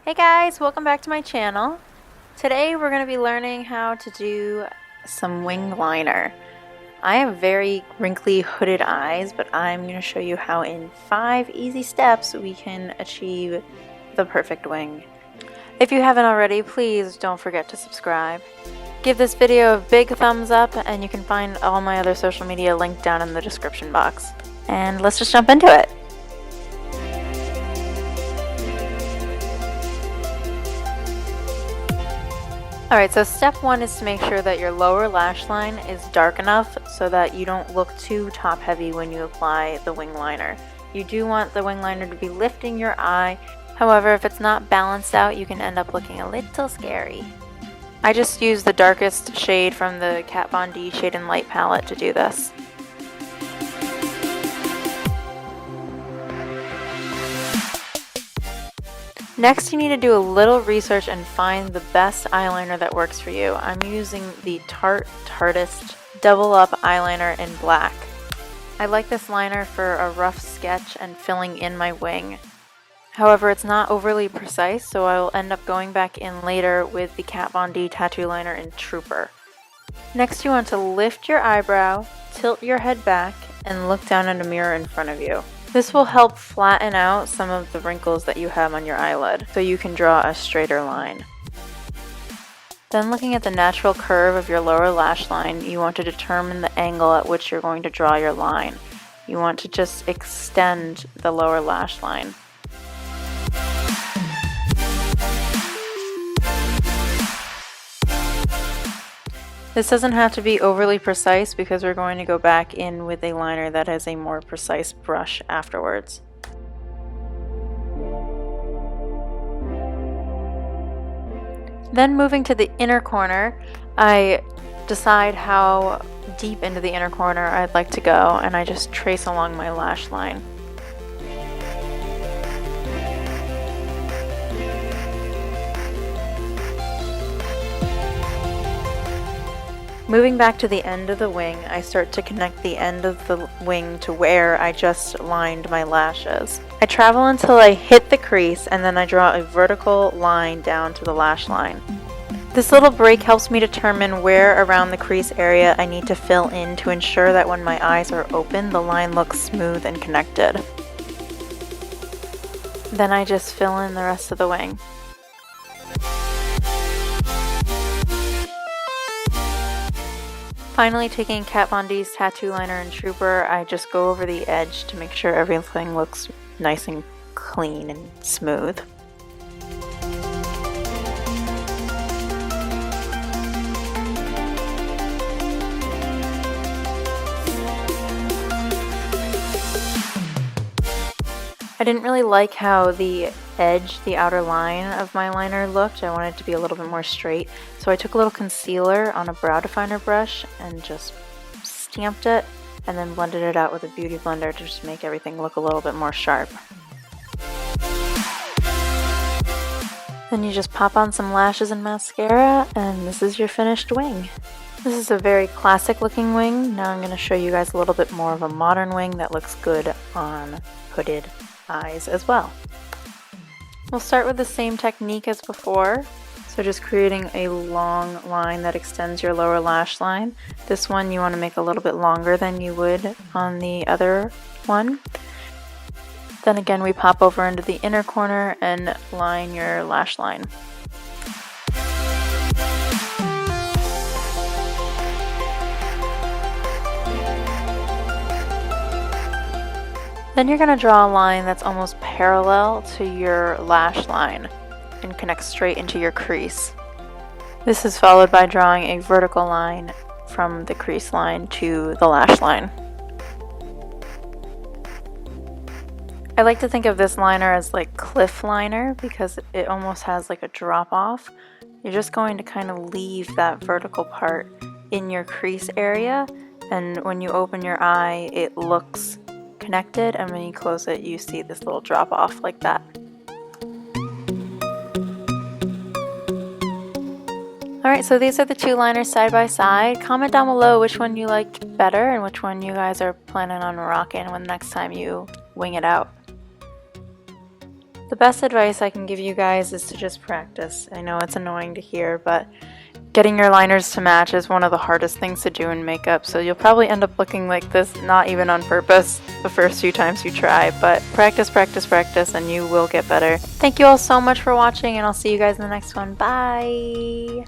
Hey guys, welcome back to my channel. Today we're going to be learning how to do some wing liner. I have very wrinkly hooded eyes, but I'm going to show you how in 5 easy steps we can achieve the perfect wing. If you haven't already, please don't forget to subscribe. Give this video a big thumbs up, and you can find all my other social media linked down in the description box. And let's just jump into it. Alright, so step 1 is to make sure that your lower lash line is dark enough so that you don't look too top heavy when you apply the wing liner. You do want the wing liner to be lifting your eye, however if it's not balanced out you can end up looking a little scary. I just used the darkest shade from the Kat Von D Shade and Light palette to do this. Next, you need to do a little research and find the best eyeliner that works for you. I'm using the Tarte Tartist Double Up Eyeliner in black. I like this liner for a rough sketch and filling in my wing. However, it's not overly precise, so I will end up going back in later with the Kat Von D Tattoo Liner in Trooper. Next, you want to lift your eyebrow, tilt your head back, and look down at a mirror in front of you. This will help flatten out some of the wrinkles that you have on your eyelid, so you can draw a straighter line. Then looking at the natural curve of your lower lash line, you want to determine the angle at which you're going to draw your line. You want to just extend the lower lash line. This doesn't have to be overly precise because we're going to go back in with a liner that has a more precise brush afterwards. Then moving to the inner corner, I decide how deep into the inner corner I'd like to go, and I just trace along my lash line. Moving back to the end of the wing, I start to connect the end of the wing to where I just lined my lashes. I travel until I hit the crease and then I draw a vertical line down to the lash line. This little break helps me determine where around the crease area I need to fill in to ensure that when my eyes are open, the line looks smooth and connected. Then I just fill in the rest of the wing. Finally, taking Kat Von D's Tattoo Liner in Trooper, I just go over the edge to make sure everything looks nice and clean and smooth. I didn't really like how the edge, the outer line of my liner looked. I wanted it to be a little bit more straight. So I took a little concealer on a brow definer brush and just stamped it and then blended it out with a beauty blender to just make everything look a little bit more sharp. Then you just pop on some lashes and mascara and this is your finished wing. This is a very classic looking wing. Now I'm going to show you guys a little bit more of a modern wing that looks good on hooded eyes as well. We'll start with the same technique as before, so just creating a long line that extends your lower lash line. This one you want to make a little bit longer than you would on the other one. Then again we pop over into the inner corner and line your lash line. Then you're going to draw a line that's almost parallel to your lash line and connect straight into your crease. This is followed by drawing a vertical line from the crease line to the lash line. I like to think of this liner as like cliff liner because it almost has like a drop off. You're just going to kind of leave that vertical part in your crease area, and when you open your eye it looks connected, and when you close it you see this little drop off like that. Alright, so these are the two liners side by side. Comment down below which one you liked better and which one you guys are planning on rocking when the next time you wing it out. The best advice I can give you guys is to just practice. I know it's annoying to hear, but getting your liners to match is one of the hardest things to do in makeup, so you'll probably end up looking like this, not even on purpose, the first few times you try, but practice, practice, practice, and you will get better. Thank you all so much for watching, and I'll see you guys in the next one. Bye!